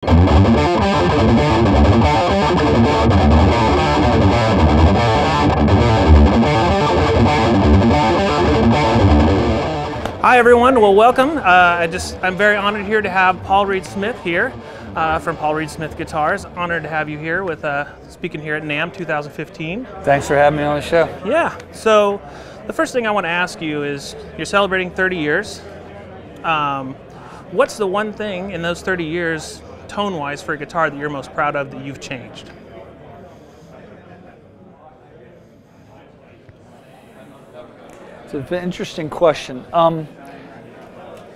Hi everyone, well welcome. I'm very honored here to have Paul Reed-Smith here from Paul Reed-Smith Guitars. Honored to have you here with speaking here at NAMM 2015. Thanks for having me on the show. Yeah, so the first thing I want to ask you is, you're celebrating 30 years. What's the one thing in those 30 years, tone-wise, for a guitar that you're most proud of that you've changed? It's an interesting question.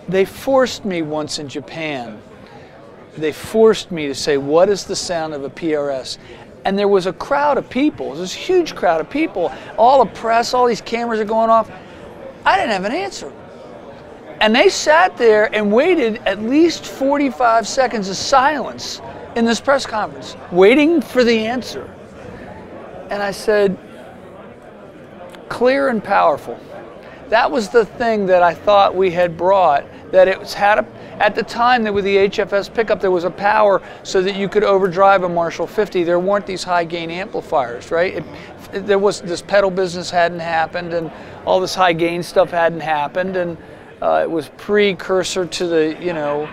They forced me once in Japan. They forced me to say, what is the sound of a PRS? And there was a crowd of people, this huge crowd of people, all the press, all these cameras are going off. I didn't have an answer. And they sat there and waited at least 45 seconds of silence in this press conference, waiting for the answer. And I said, clear and powerful. That was the thing that I thought we had brought, that it was at the time that with the HFS pickup there was a power so that you could overdrive a Marshall 50. There weren't these high gain amplifiers, right? There was this pedal business hadn't happened, and all this high gain stuff hadn't happened, and it was precursor to the, you know,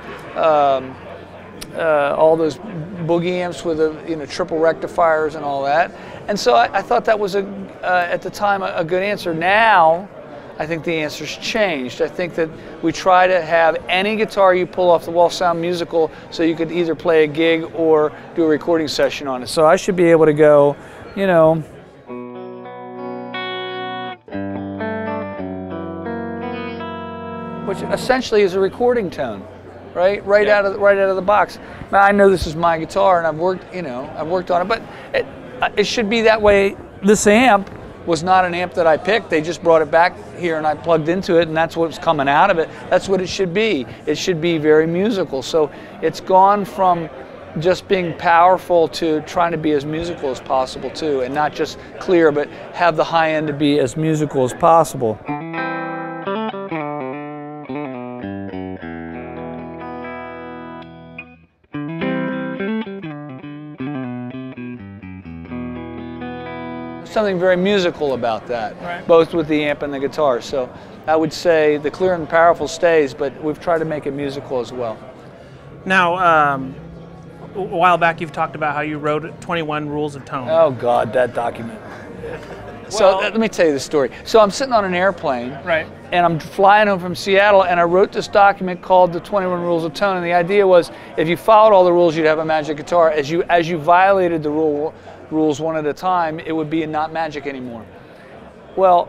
all those boogie amps with the triple rectifiers and all that. And so I thought that was at the time a good answer. Now I think the answer's changed. I think that we try to have any guitar you pull off the wall sound musical, so you could either play a gig or do a recording session on it. So I should be able to go, you know, which essentially is a recording tone, right? Right out of the box. Now I know this is my guitar, and I've worked on it, but it should be that way. This amp was not an amp that I picked. They just brought it back here and I plugged into it, and that's what's coming out of it. That's what it should be. It should be very musical. So it's gone from just being powerful to trying to be as musical as possible too, and not just clear, but have the high end to be as musical as possible. Something very musical about that, right, both with the amp and the guitar. So I would say the clear and powerful stays, but we've tried to make it musical as well. Now, a while back you've talked about how you wrote 21 Rules of Tone. Oh God, that document. So let me tell you the story. So I'm sitting on an airplane, right, and I'm flying home from Seattle, and I wrote this document called the 21 Rules of Tone, and the idea was, if you followed all the rules, you'd have a magic guitar. As you violated the rules one at a time, it would be not magic anymore. Well,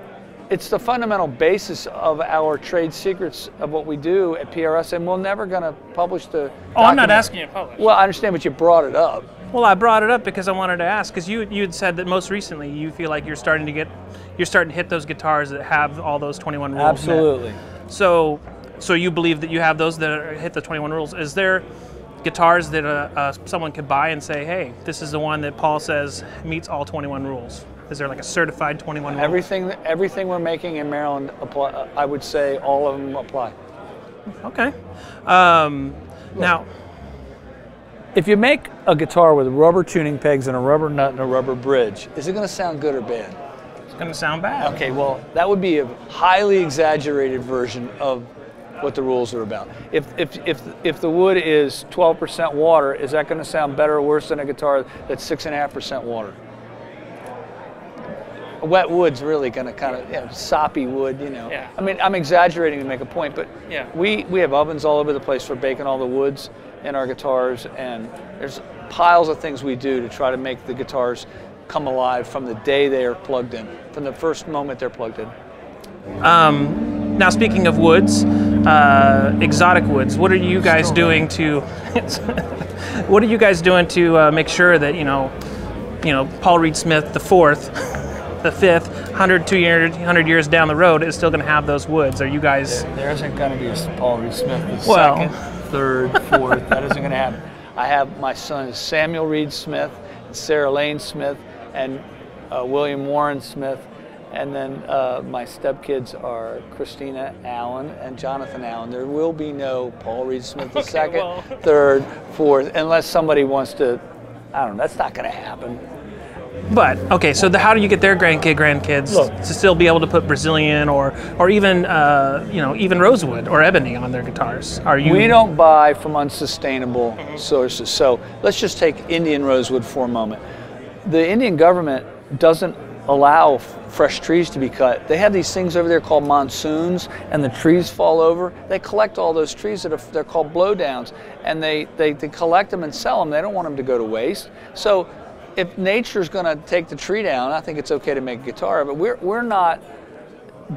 it's the fundamental basis of our trade secrets of what we do at PRS, and we're never going to publish the document. I'm not asking you to publish. Well, I understand, but you brought it up. Well, I brought it up because I wanted to ask, because you had said that most recently you feel like you're starting to hit those guitars that have all those 21 rules. Absolutely. So you believe that you have those that hit the 21 rules. Is there guitars that someone could buy and say, hey, this is the one that Paul says meets all 21 rules? Is there like a certified 21 rule? Everything we're making in Maryland, I would say all of them apply. Okay. Now, if you make a guitar with rubber tuning pegs and a rubber nut and a rubber bridge, is it going to sound good or bad? It's going to sound bad. Okay, well, that would be a highly exaggerated version of what the rules are about. If the wood is 12% water, is that going to sound better or worse than a guitar that's 6.5% water? A wet wood's really going to kind of, soppy wood, Yeah. I mean, I'm exaggerating to make a point, but yeah, we have ovens all over the place for baking all the woods in our guitars, and there's piles of things we do to try to make the guitars come alive from the day they are plugged in, from the first moment they're plugged in. Now, speaking of woods, exotic woods, what are you guys doing to? What are you guys doing to make sure that Paul Reed-Smith the fourth, the fifth, 100 years down the road is still going to have those woods? Are you guys? There isn't going to be a Paul Reed-Smith the second, third, fourth. That isn't going to happen. I have my son Samuel Reed-Smith, Sarah Lane Smith, and William Warren Smith. And then my stepkids are Christina Allen and Jonathan Allen. There will be no Paul Reed Smith II, third, fourth, unless somebody wants to, I don't know, that's not going to happen. But, okay, so how do you get their grandkids to still be able to put Brazilian or even, even rosewood or ebony on their guitars? We don't buy from unsustainable sources. So let's just take Indian rosewood for a moment. The Indian government doesn't allow fresh trees to be cut. They have these things over there called monsoons, and the trees fall over. They collect all those trees they're called blowdowns, and they collect them and sell them. They don't want them to go to waste. So if nature's going to take the tree down, I think it's okay to make a guitar, but we're not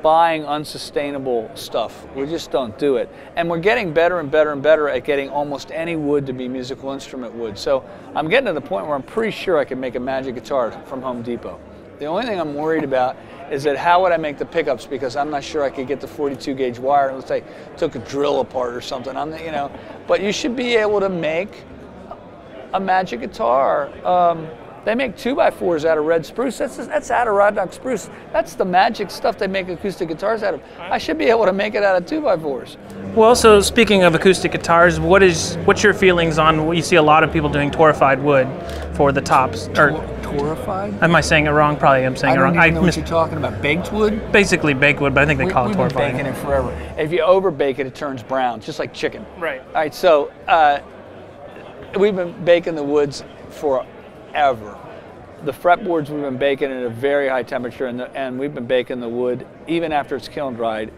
buying unsustainable stuff. We just don't do it. And we're getting better and better and better at getting almost any wood to be musical instrument wood. So I'm getting to the point where I'm pretty sure I can make a magic guitar from Home Depot. The only thing I'm worried about is that how would I make the pickups, because I'm not sure I could get the 42 gauge wire unless I took a drill apart or something. But you should be able to make a magic guitar. They make 2x4s out of red spruce. That's Adirondack spruce. That's the magic stuff they make acoustic guitars out of. I should be able to make it out of 2x4s. Well, so speaking of acoustic guitars, what's your feelings on what you see a lot of people doing torrefied wood for the tops? Torrefied? Am I saying it wrong? Probably I'm saying it wrong. I don't even know what you're talking about. Baked wood? Basically baked wood, but I think they call it torrefied. We've been baking it forever. If you over-bake it, it turns brown, just like chicken. Right. All right, so we've been baking the woods forever. The fretboards we've been baking at a very high temperature, and we've been baking the wood even after it's kiln dried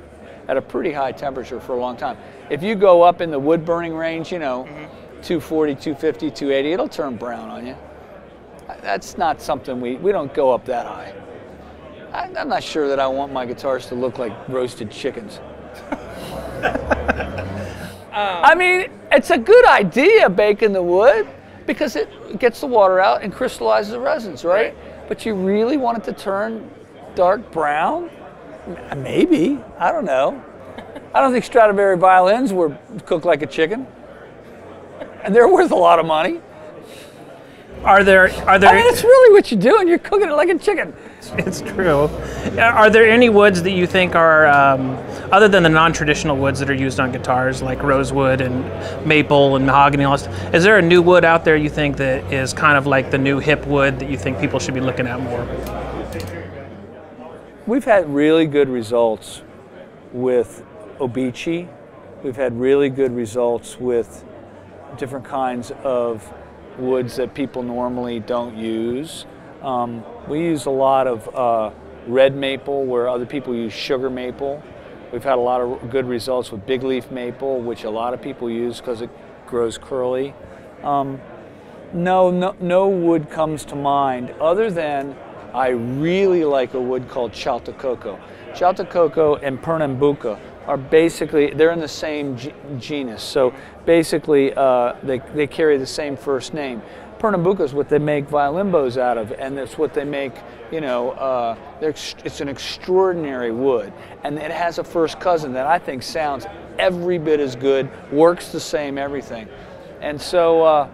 at a pretty high temperature for a long time. If you go up in the wood burning range, 240, 250, 280, it'll turn brown on you. That's not something we don't go up that high. I'm not sure that I want my guitars to look like roasted chickens. I mean, it's a good idea baking the wood, because it gets the water out and crystallizes the resins, right? But you really want it to turn dark brown? Maybe, I don't know. I don't think Stradivari violins were cooked like a chicken. And they're worth a lot of money. Are there? I mean, it's really what you're doing. You're cooking it like a chicken. It's true. Are there any woods that you think are, other than the non-traditional woods that are used on guitars, like rosewood and maple and mahogany, and all that, is there a new wood out there you think that is kind of like the new hip wood that you think people should be looking at more? We've had really good results with obeche. We've had really good results with different kinds of woods that people normally don't use. We use a lot of red maple where other people use sugar maple. We've had a lot of good results with big leaf maple, which a lot of people use because it grows curly. No wood comes to mind other than I really like a wood called Chaltocoko. Chaltocoko and Pernambuco are basically, they're in the same genus. So basically they carry the same first name. Pernambuco is what they make violin bows out of, and it's what they make, it's an extraordinary wood. And it has a first cousin that I think sounds every bit as good, works the same, everything. And so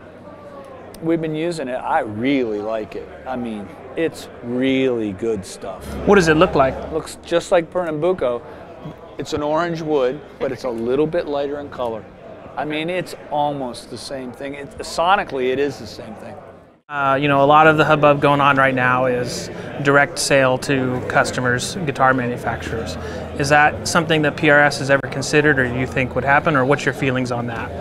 we've been using it. I really like it. I mean, it's really good stuff. What does it look like? It looks just like Pernambuco. It's an orange wood, but it's a little bit lighter in color. I mean, it's almost the same thing. Sonically, it is the same thing. A lot of the hubbub going on right now is direct sale to customers, guitar manufacturers. Is that something that PRS has ever considered or you think would happen, or what's your feelings on that?